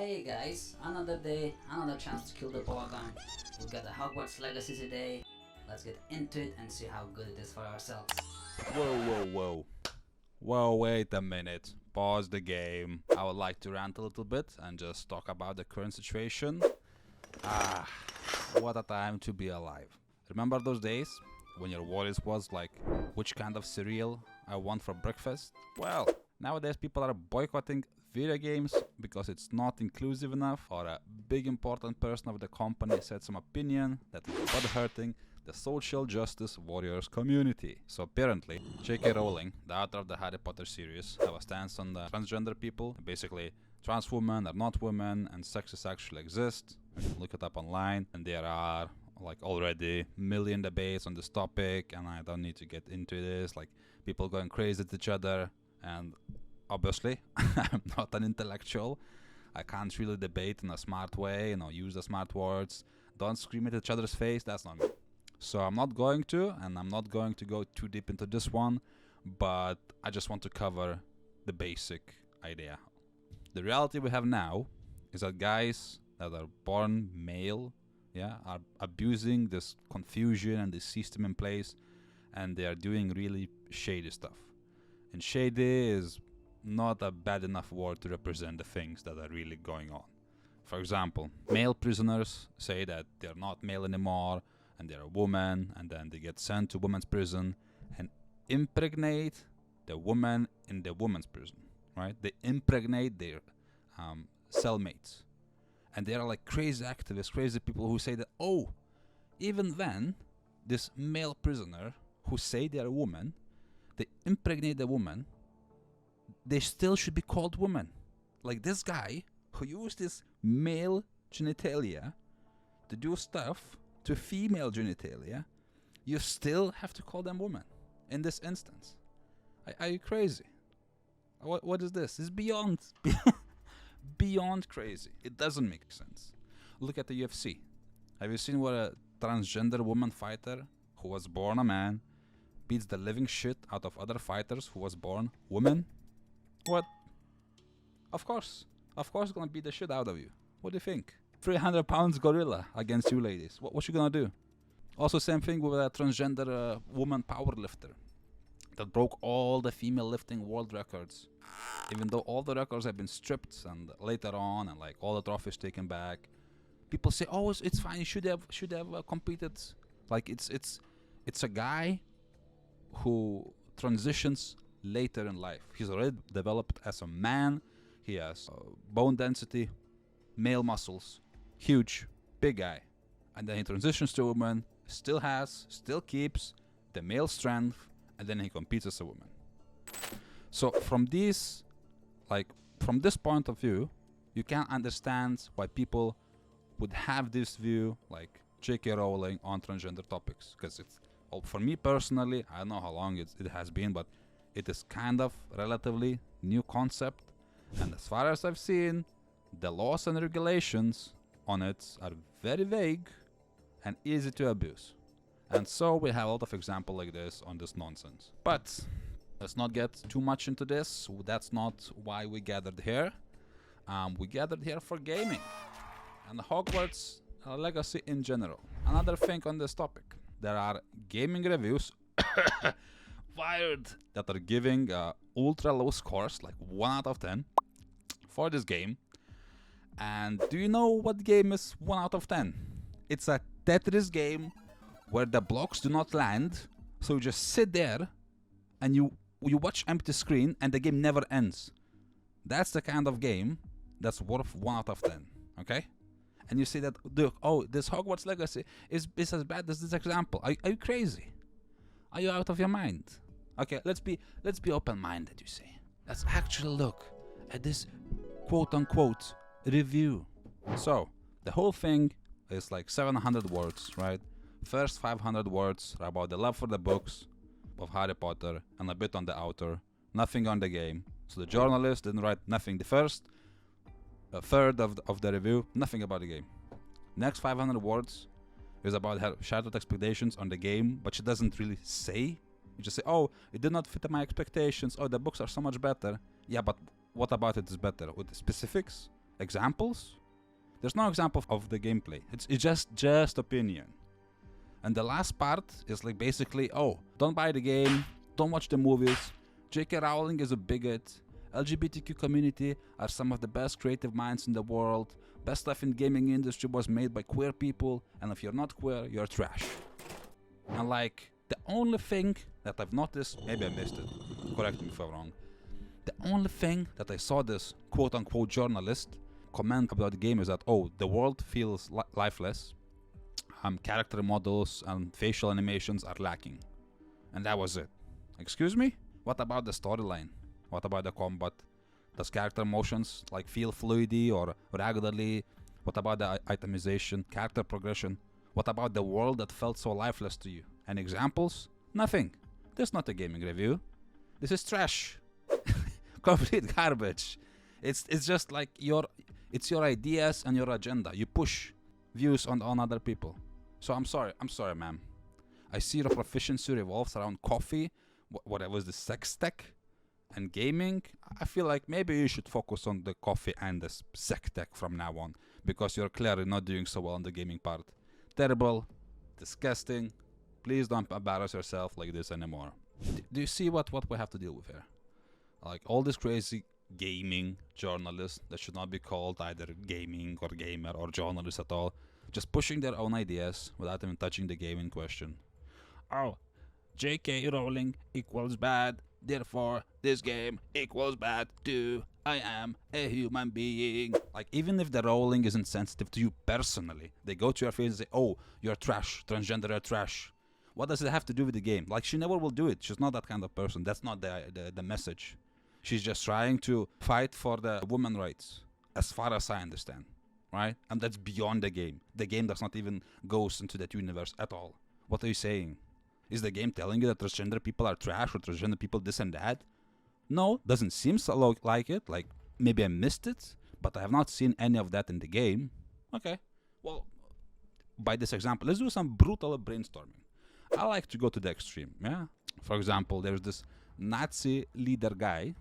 Hey guys, another day, another chance to kill the boredom. We've got the Hogwarts Legacy today. Let's get into it and see how good it is for ourselves. Whoa. Well, wait a minute. Pause the game. I would like to rant a little bit and just talk about the current situation. What a time to be alive. Remember those days when your worries was like, which kind of cereal I want for breakfast? Well, nowadays people are boycotting video games because it's not inclusive enough, or a big important person of the company said some opinion that is butt hurting the social justice warriors community. So apparently, J.K. Rowling, the author of the Harry Potter series, have a stance on the transgender people. Basically, trans women are not women and sexes actually exist. You can look it up online, and there are like already million debates on this topic, and I don't need to get into this, like people going crazy at each other. And obviously, I'm not an intellectual. I can't really debate in a smart way, use the smart words. Don't scream at each other's face, that's not me. So I'm not going to, and I'm not going to go too deep into this one, but I just want to cover the basic idea. The reality we have now is that guys that are born male, are abusing this confusion and this system in place, and they are doing really shady stuff. And shady is not a bad enough word to represent the things that are really going on. For example, male prisoners say that they're not male anymore and they're a woman, and then they get sent to women's prison and impregnate the woman in the women's prison, right? They impregnate their cellmates. And they are like crazy activists, crazy people who say that, even then, this male prisoner who say they're a woman, they impregnate the woman, they still should be called women. Like this guy who used his male genitalia to do stuff to female genitalia, you still have to call them women in this instance. Are you crazy? What is this? It's beyond crazy. It doesn't make sense. Look at the UFC. Have you seen what a transgender woman fighter who was born a man beats the living shit out of other fighters who was born women? What? Of course gonna beat the shit out of you. What do you think? 300 pounds gorilla against you ladies. What you gonna do? Also same thing with a transgender woman powerlifter that broke all the female lifting world records. Even though all the records have been stripped and later on and like all the trophies taken back, people say, it's fine, you should have competed. Like it's a guy who transitions later in life. He's already developed as a man. He has bone density, male muscles, huge, big guy. And then he transitions to a woman, still keeps the male strength, and then he competes as a woman. So from this point of view, you can understand why people would have this view like J.K. Rowling on transgender topics. Because for me personally, I don't know how long it has been, but it is kind of relatively new concept. And as far as I've seen, the laws and regulations on it are very vague and easy to abuse. And so we have a lot of examples like this on this nonsense. But let's not get too much into this. That's not why we gathered here. We gathered here for gaming and Hogwarts Legacy in general. Another thing on this topic. There are gaming reviews wired that are giving ultra low scores, like 1 out of 10 for this game. And do you know what game is 1 out of 10? It's a Tetris game where the blocks do not land, so you just sit there and you watch empty screen and the game never ends. That's the kind of game that's worth 1 out of 10, okay? And you say that, this Hogwarts Legacy is as bad as this example. Are you crazy? Are you out of your mind? Okay, let's be open-minded, you say. Let's actually look at this quote-unquote review. So, the whole thing is like 700 words, right? First 500 words are about the love for the books of Harry Potter and a bit on the author, nothing on the game. So the journalist didn't write nothing. The first a third of the review, nothing about the game. Next 500 words is about her shattered expectations on the game, but she doesn't really say. You just say, it did not fit my expectations. The books are so much better. Yeah, but what about it is better? With the specifics? Examples? There's no example of the gameplay. It's just opinion. And the last part is like basically, oh, don't buy the game, don't watch the movies, J.K. Rowling is a bigot, LGBTQ community are some of the best creative minds in the world, best stuff in gaming industry was made by queer people, and if you're not queer, you're trash. And like, the only thing that I've noticed, maybe I missed it, correct me if I'm wrong, the only thing that I saw this quote-unquote journalist comment about the game is that, oh, the world feels lifeless, character models and facial animations are lacking. And that was it. Excuse me? What about the storyline? What about the combat? Does character motions like feel fluidy or regularly? What about the itemization, character progression? What about the world that felt so lifeless to you? Any examples? Nothing. This is not a gaming review. This is trash. Complete garbage. It's just like it's your ideas and your agenda. You push views on other people. So I'm sorry, ma'am. I see your proficiency revolves around coffee, whatever is the sex tech, and gaming. I feel like maybe you should focus on the coffee and the sex tech from now on, because you're clearly not doing so well on the gaming part. Terrible, disgusting. Please don't embarrass yourself like this anymore. Do you see what we have to deal with here? Like all this crazy gaming journalists that should not be called either gaming or gamer or journalists at all, just pushing their own ideas without even touching the game in question. Oh, J.K. Rowling equals bad, therefore this game equals bad too. I am a human being. Like, even if the Rowling isn't sensitive to you personally, they go to your face and say, oh, you're trash, transgender, you're trash. What does it have to do with the game? Like, she never will do it. She's not that kind of person. That's not the message. She's just trying to fight for the women's rights, as far as I understand, right? And that's beyond the game. The game does not even goes into that universe at all. What are you saying? Is the game telling you that transgender people are trash or transgender people this and that? No, doesn't seem so like it. Like, maybe I missed it, but I have not seen any of that in the game. Okay, well, by this example, let's do some brutal brainstorming. I like to go to the extreme, yeah? For example, there's this Nazi leader guy.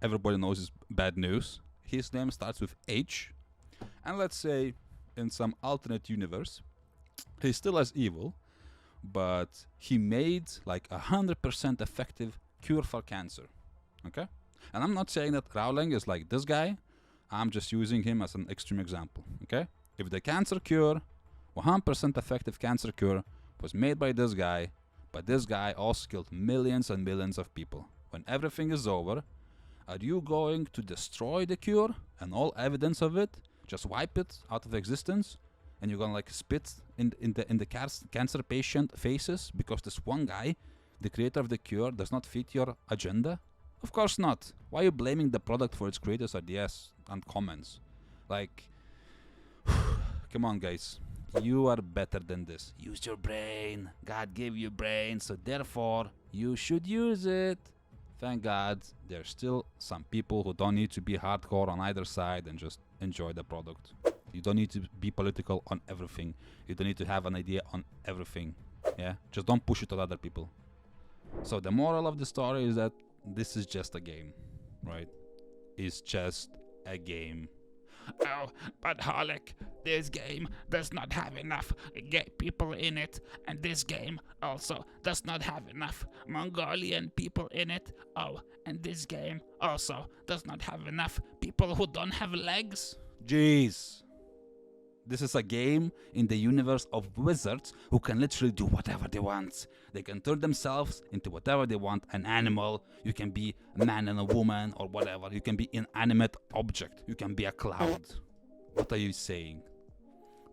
Everybody knows is bad news. His name starts with H. And let's say in some alternate universe, he's still as evil, but he made like 100% effective cure for cancer. Okay? And I'm not saying that Rowling is like this guy. I'm just using him as an extreme example. Okay? If the cancer cure, 100% effective cancer cure, was made by this guy, but this guy also killed millions and millions of people. When everything is over, are you going to destroy the cure and all evidence of it? Just wipe it out of existence? And you're gonna like spit in the cancer patient faces because this one guy, the creator of the cure, does not fit your agenda? Of course not. Why are you blaming the product for its creators' ideas and comments? Like, come on, guys. You are better than this. Use your brain. God gave you brain, so therefore you should use it. Thank God there's still some people who don't need to be hardcore on either side and just enjoy the product. You don't need to be political on everything. You don't need to have an idea on everything. Yeah, just don't push it on other people. So the moral of the story is that this is just a game, right? It's just a game. Oh, but Harlech, this game does not have enough gay people in it, and this game also does not have enough Mongolian people in it. Oh, and this game also does not have enough people who don't have legs. Jeez. This is a game in the universe of wizards who can literally do whatever they want. They can turn themselves into whatever they want, an animal. You can be a man and a woman or whatever. You can be an inanimate object. You can be a cloud. What are you saying?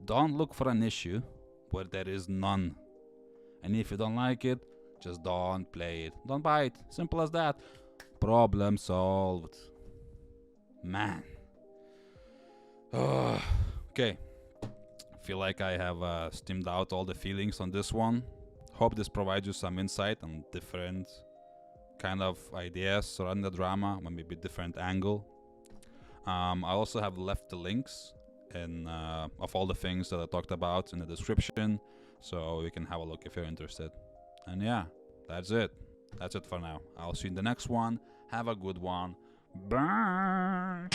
Don't look for an issue where there is none. And if you don't like it, just don't play it. Don't buy it. Simple as that. Problem solved. Man. Okay. Feel like I have steamed out all the feelings on this one. Hope this provides you some insight on different kind of ideas surrounding the drama, maybe different angle. I also have left the links of all the things that I talked about in the description, so you can have a look if you're interested. And yeah, that's it. That's it for now. I'll see you in the next one. Have a good one. Bye.